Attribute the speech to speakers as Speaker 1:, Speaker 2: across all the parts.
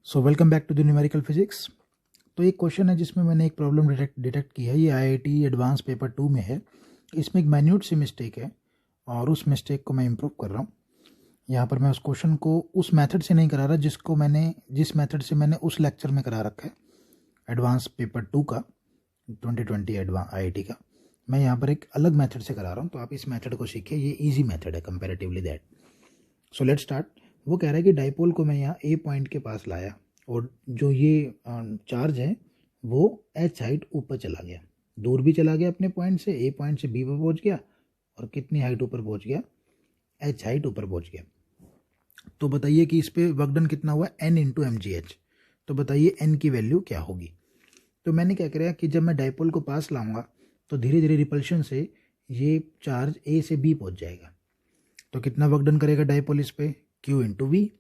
Speaker 1: So welcome back to the numerical physics. तो एक question है जिसमें मैंने एक प्रॉब्लम डिटेक्ट की है। ये आईआईटी एडवांस पेपर 2 में है। इसमें एक माइन्यूट सी मिस्टेक है और उस मिस्टेक को मैं इम्प्रूव कर रहा हूँ। यहाँ पर मैं उस क्वेश्चन को उस मेथड से नहीं करा रहा जिस मेथड से मैंने उस लेक्चर में करा रखा है एडवांस पेपर 2 का 2020 आईआईटी का। मैं यहाँ पर एक अलग मेथड से करा रहा हूँ, तो आप इस मेथड को सीखिए। ये ईजी मेथड है comparatively that. So let's start. वो कह रहा है कि डाइपोल को मैं यहाँ ए पॉइंट के पास लाया और जो ये चार्ज है वो एच हाइट ऊपर चला गया, दूर भी चला गया अपने पॉइंट से, ए पॉइंट से बी पर पहुंच गया और कितनी हाइट ऊपर पहुंच गया, एच हाइट ऊपर पहुंच गया। तो बताइए कि इस पे वर्क डन कितना हुआ, N into M G H. तो बताइए एन की वैल्यू क्या होगी। तो मैंने क्या करा कि जब मैं डाइपोल को पास लाऊंगा तो धीरे धीरे रिपल्शन से ये चार्ज ए से बी पहुंच जाएगा। तो कितना वर्क डन करेगा डाइपोल इस पे, क्यू इंटू वी।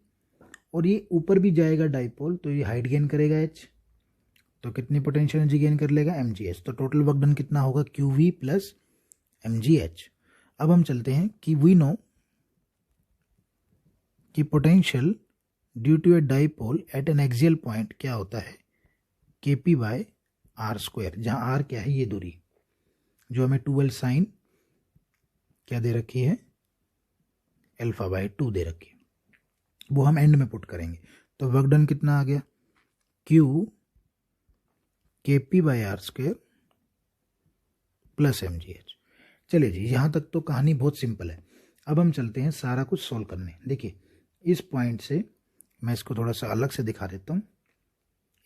Speaker 1: और ये ऊपर भी जाएगा डाइपोल तो ये हाइट गेन करेगा एच, तो कितनी पोटेंशियल एनर्जी गेन कर लेगा, एम जी एच। तो टोटल वर्क डन कितना होगा, Q V plus M G H. अब हम चलते हैं कि वी नो कि potential due to a dipole at an axial point क्या होता है, K P by R square, जहां आर क्या है, ये दूरी जो हमें 12 साइन क्या दे रखी है, अल्फा बाय 2 दे रखी है, वो हम एंड में पुट करेंगे। तो वर्क डन कितना आ गया, Q K P by R square plus M G H. चलिए जी, यहाँ तक तो कहानी बहुत सिंपल है। अब हम चलते हैं सारा कुछ सॉल्व करने। देखिए इस पॉइंट से मैं इसको थोड़ा सा अलग से दिखा देता हूँ,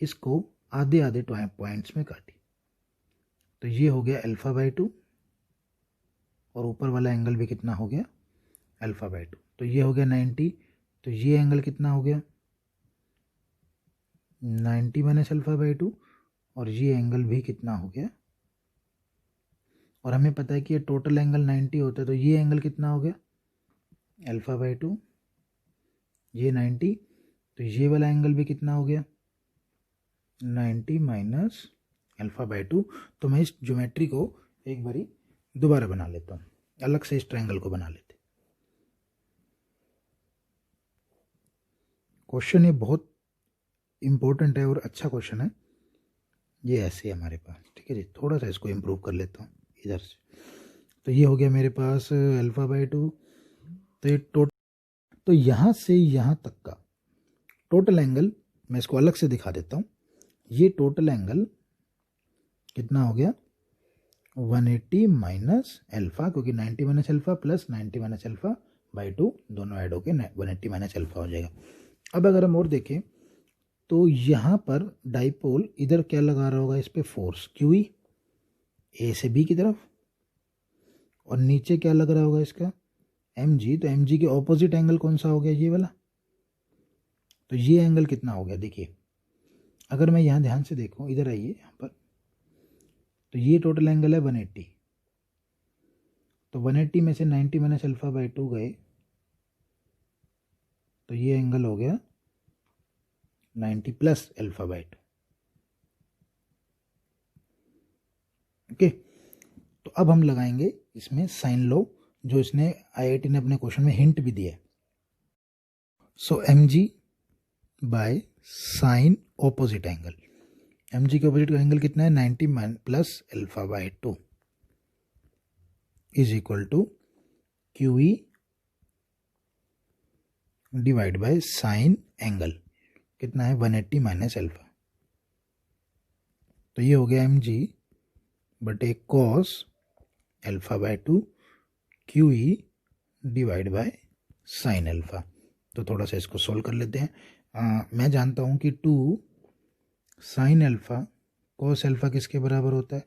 Speaker 1: इसको आधे आधे पॉइंट्स में काटी। तो ये हो गया अल्फा बाई 2 और ऊपर वाला एंगल भी कितना हो गया, अल्फा बाई 2। तो ये हो गया 90। तो ये एंगल कितना हो गया, 90 माइनस अल्फा बाई 2। और ये एंगल भी कितना हो गया, और हमें पता है कि ये टोटल एंगल 90 होता है। तो ये एंगल कितना हो गया, अल्फा बाई 2, ये 90। तो ये वाला एंगल भी कितना हो गया, 90 माइनस अल्फा बाई 2। तो मैं इस ज्योमेट्री को एक बारी दोबारा बना लेता हूँ, अलग से इस ट्रायंगल को बना लेते। क्वेश्चन ये बहुत इंपॉर्टेंट है और अच्छा क्वेश्चन है। ये ऐसे है हमारे पास, ठीक है जी। थोड़ा सा इसको इम्प्रूव कर लेता हूँ इधर से। तो ये हो गया मेरे पास अल्फा बाई 2। तो ये तो यहाँ से यहाँ तक का टोटल एंगल मैं इसको अलग से दिखा देता हूँ। ये टोटल एंगल कितना हो गया, 180 माइनस अल्फा, क्योंकि 90 minus alpha plus 90 minus alpha by 2 दोनों ऐड होके 180 माइनस अल्फा हो जाएगा। अब अगर हम और देखें तो यहाँ पर डाइपोल इधर क्या लगा रहा होगा, इस पर फोर्स क्यू ई ए से बी की तरफ, और नीचे क्या लग रहा होगा इसका, एम जी। तो एम जी के ऑपोजिट एंगल कौन सा हो गया, ये वाला। तो ये एंगल कितना हो गया, देखिए अगर मैं यहाँ ध्यान से देखूँ, इधर आइए यहाँ पर, तो ये टोटल एंगल है 180। तो 180 में से 90 माइनस अल्फा बाई 2 गए तो ये एंगल हो गया 90 प्लस अल्फा बाई 2। ओके, तो अब हम लगाएंगे इसमें साइन लो, जो इसने आईआईटी ने अपने क्वेश्चन में हिंट भी दिया है। So M G by sine opposite angle, M G के ऑपोजिट का एंगल कितना है, 90 plus alpha by 2 is equal to Q E divide by sine angle कितना है, 180 माइनस अल्फा। तो ये हो गया एम जी बटे cos alpha by 2 Q E divide by sine alpha. तो थोड़ा सा इसको सोल्व कर लेते हैं। मैं जानता हूँ कि 2 साइन अल्फा कॉस अल्फा किसके बराबर होता है,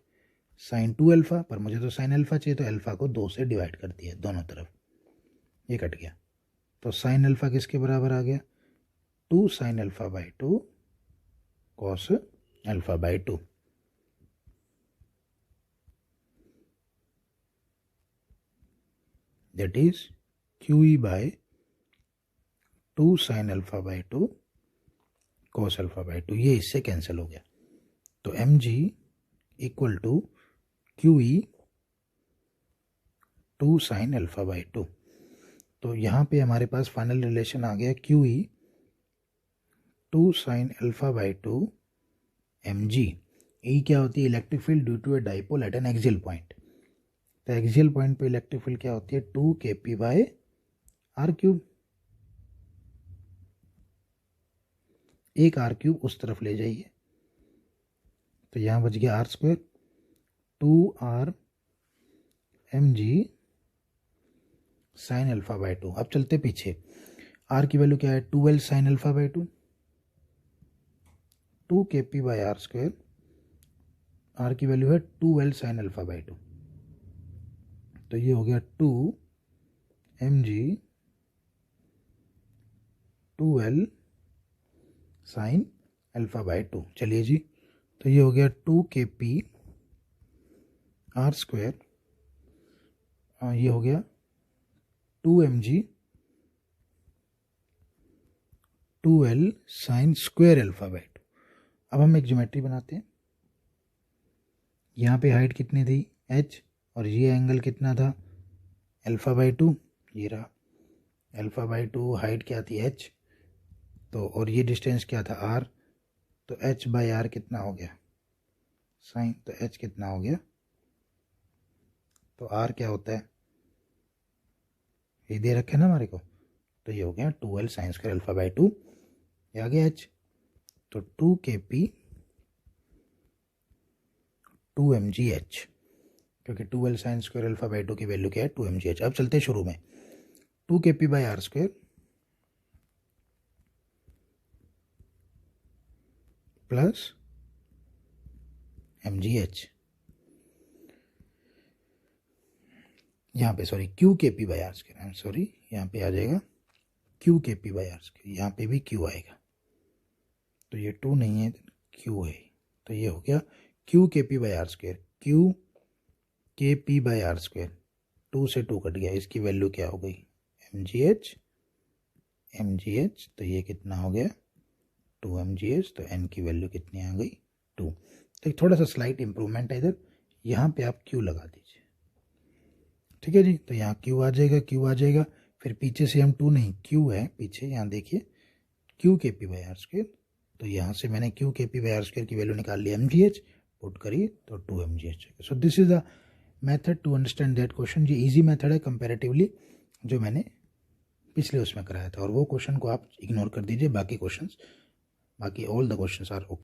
Speaker 1: साइन 2 अल्फा, पर मुझे तो साइन अल्फा चाहिए, तो अल्फा को 2 से डिवाइड कर दिया दोनों तरफ, ये कट गया। तो साइन अल्फा किसके बराबर आ गया, 2 sine alpha by 2 cos alpha by 2। That is Q E by 2 sine alpha by 2 cos alpha by 2, ये इससे कैंसिल हो गया। तो M G equal to Q E 2 sine alpha by 2। तो यहाँ पे हमारे पास फाइनल रिलेशन आ गया Q E 2 sin alpha by 2 mg। E क्या होती है? Electric field due to a dipole at an axial point. तो एक्सियल पॉइंट पे इलेक्ट्रिक फील्ड क्या होती है? 2 kp बाय आर क्यूब। एक आर क्यूब उस तरफ ले जाइए, तो यहाँ बच गया R square 2r mg sine alpha by 2। अब चलते पीछे, आर की वैल्यू क्या है? 2l sine alpha by 2, 2 kp by R square, R की वैल्यू है 2l साइन अल्फा बाई 2। तो ये हो गया 2 mg 2l sine alpha by 2। चलिए जी, तो ये हो गया 2 kp आर स्क्वायर, ये हो गया 2 mg 2l sine square alpha by 2। अब हम एक ज्योमेट्री बनाते हैं। यहाँ पे हाइट कितनी थी? h, और ये एंगल कितना था? Alpha by 2। ये रहा अल्फा बाई 2, हाइट क्या थी? h, तो और ये डिस्टेंस क्या था? r। तो h बाई r कितना हो गया? साइन। तो h कितना हो गया? तो r क्या होता है? ये दे रखे ना हमारे को, तो ये हो गया 2l sine square alpha by 2। ये आ गया h, तो 2 kp 2 mgh, क्योंकि 2l sine square alpha by 2 की वैल्यू क्या है? 2 mgh। अब चलते शुरू में, 2 kp by R square plus mgh, यहाँ पे sorry Q K P by R square, I am sorry, यहाँ पे आ जाएगा Q K P by R square, यहाँ पे भी क्यू आएगा, तो ये 2 नहीं है, क्यू है, तो ये हो गया Q K P by R square, Q K P by R square, 2 से 2 कट गया, इसकी वैल्यू क्या हो गई? mgh mgh, तो ये कितना हो गया? 2 mgh, तो n की वैल्यू कितनी आ गई? 2। तो थोड़ा सा स्लाइट इंप्रूवमेंट है इधर, यहाँ पे आप क्यू लगा दीजिए, ठीक है जी। तो यहाँ क्यू आ जाएगा, क्यू आ जाएगा, फिर पीछे से हम 2 नहीं, क्यू है पीछे, यहाँ देखिए Q K P by R square, तो यहाँ से मैंने Q K P by R square की वैल्यू निकाल ली, mgh पुट करिए तो 2 mgh। So this is the method to understand that question. ये इजी मेथड है कंपैरेटिवली, जो मैंने पिछले उसमें कराया था, और वो क्वेश्चन को आप इग्नोर कर दीजिए, बाकी क्वेश्चंस, बाकी all the questions are okay.